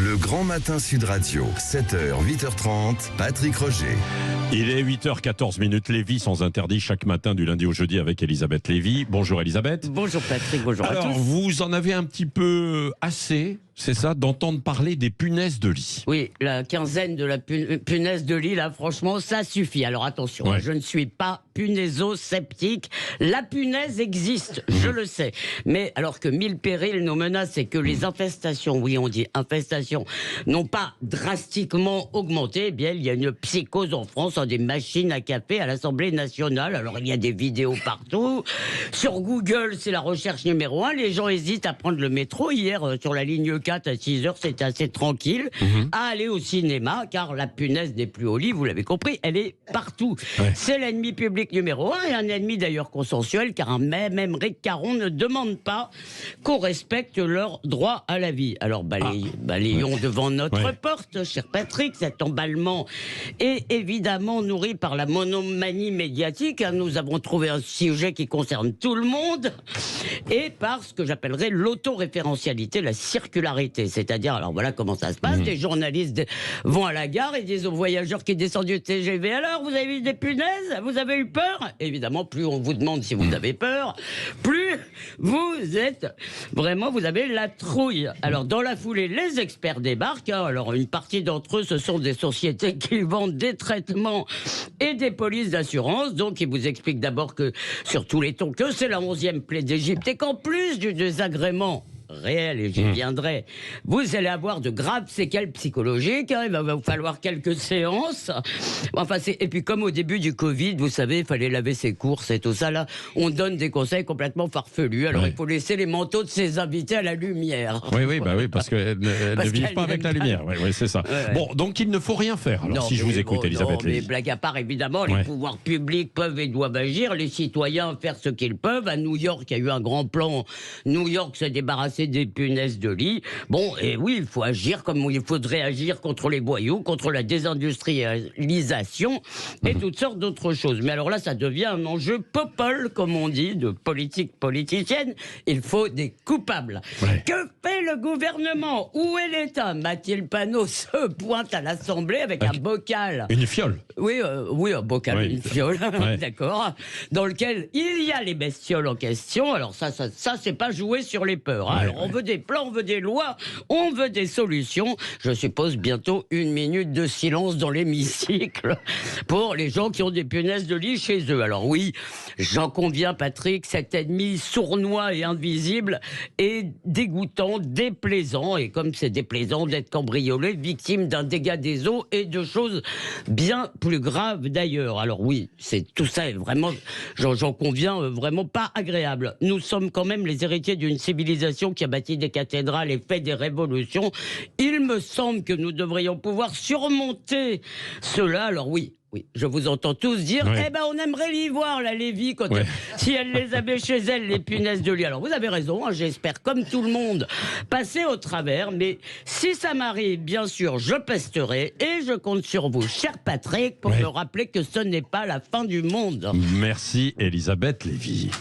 Le Grand Matin Sud Radio, 7h, 8h30, Patrick Roger. Il est 8h14, Lévy sans interdit chaque matin du lundi au jeudi avec Elisabeth Lévy. Bonjour Elisabeth. Bonjour Patrick, bonjour à tous. Alors vous en avez un petit peu assez, c'est ça, d'entendre parler des punaises de lit. Oui, la quinzaine de la punaise de lit, là, franchement, ça suffit. Alors attention, Ouais. je ne suis pas punaiso-sceptique. La punaise existe, je le sais. Mais alors que mille périls nous menacent et que les infestations, oui, on dit infestations, n'ont pas drastiquement augmenté, eh bien, il y a une psychose en France, des machines à café à l'Assemblée nationale. Alors, il y a des vidéos partout. Sur Google, c'est la recherche numéro 1. Les gens hésitent à prendre le métro. Hier, sur la ligne 4 à 6h, c'était assez tranquille. À aller au cinéma, car la punaise n'est plus au lit, vous l'avez compris, elle est partout. Ouais. C'est l'ennemi public numéro 1 et un ennemi d'ailleurs consensuel, car même Émeric Caron ne demande pas qu'on respecte leur droit à la vie. Alors, balayons devant notre porte, cher Patrick, cet emballement est évidemment nourri par la monomanie médiatique. Nous avons trouvé un sujet qui concerne tout le monde et par ce que j'appellerais l'autoréférentialité, la circularité. C'est-à-dire, alors voilà comment ça se passe. Des journalistes vont à la gare et disent aux voyageurs qui descendent du TGV, alors vous avez vu des punaises? Vous avez eu peur? Évidemment, plus on vous demande si vous avez peur, plus vous avez la trouille. Alors dans la foulée, les experts débarquent. Alors une partie d'entre eux, ce sont des sociétés qui vendent des traitements et des polices d'assurance. Donc, il vous explique d'abord que, sur tous les tons, que c'est la 11e plaie d'Égypte et qu'en plus du désagrément réel, et j'y viendrai, vous allez avoir de graves séquelles psychologiques, il va vous falloir quelques séances. Enfin, et puis comme au début du Covid, vous savez, il fallait laver ses courses et tout ça, là, on donne des conseils complètement farfelus. Alors, il faut laisser les manteaux de ses invités à la lumière. Oui, parce qu'elles ne vivent pas avec la lumière. Oui, c'est ça. Ouais. Bon, donc il ne faut rien faire, alors, si je vous écoute, Elisabeth Lévy. Lévy. Blague à part, évidemment, les pouvoirs publics peuvent et doivent agir, les citoyens faire ce qu'ils peuvent. À New York, il y a eu un grand plan. New York s'est débarrassé des punaises de lit. Bon, et oui, il faut agir comme il faudrait agir contre les boyaux, contre la désindustrialisation et toutes sortes d'autres choses. Mais alors là, ça devient un enjeu popole, comme on dit, de politique politicienne. Il faut des coupables. Ouais. Que fait le gouvernement? Où est l'État? Mathilde Panot se pointe à l'Assemblée avec un bocal. Une fiole. Oui, un bocal, Oui. une fiole, Ouais. d'accord, dans lequel il y a les bestioles en question. Alors ça c'est pas jouer sur les peurs. Hein. Ouais, Alors on veut des plans, on veut des lois, on veut des solutions. Je suppose bientôt 1 minute de silence dans l'hémicycle pour les gens qui ont des punaises de lit chez eux. Alors oui, j'en conviens Patrick, cet ennemi sournois et invisible est dégoûtant, déplaisant, et comme c'est déplaisant d'être cambriolé, victime d'un dégât des eaux et de choses bien plus graves d'ailleurs. Alors oui, tout ça est vraiment, j'en conviens, vraiment pas agréable. Nous sommes quand même les héritiers d'une civilisation qui a bâti des cathédrales et fait des révolutions. Il me semble que nous devrions pouvoir surmonter cela. Alors oui, je vous entends tous dire, on aimerait l'y voir, la Lévy, si elle les avait chez elle, les punaises de lit. Alors vous avez raison, hein, j'espère, comme tout le monde, passer au travers. Mais si ça m'arrive, bien sûr, je pesterai et je compte sur vous, cher Patrick, pour me rappeler que ce n'est pas la fin du monde. Merci, Elisabeth Lévy.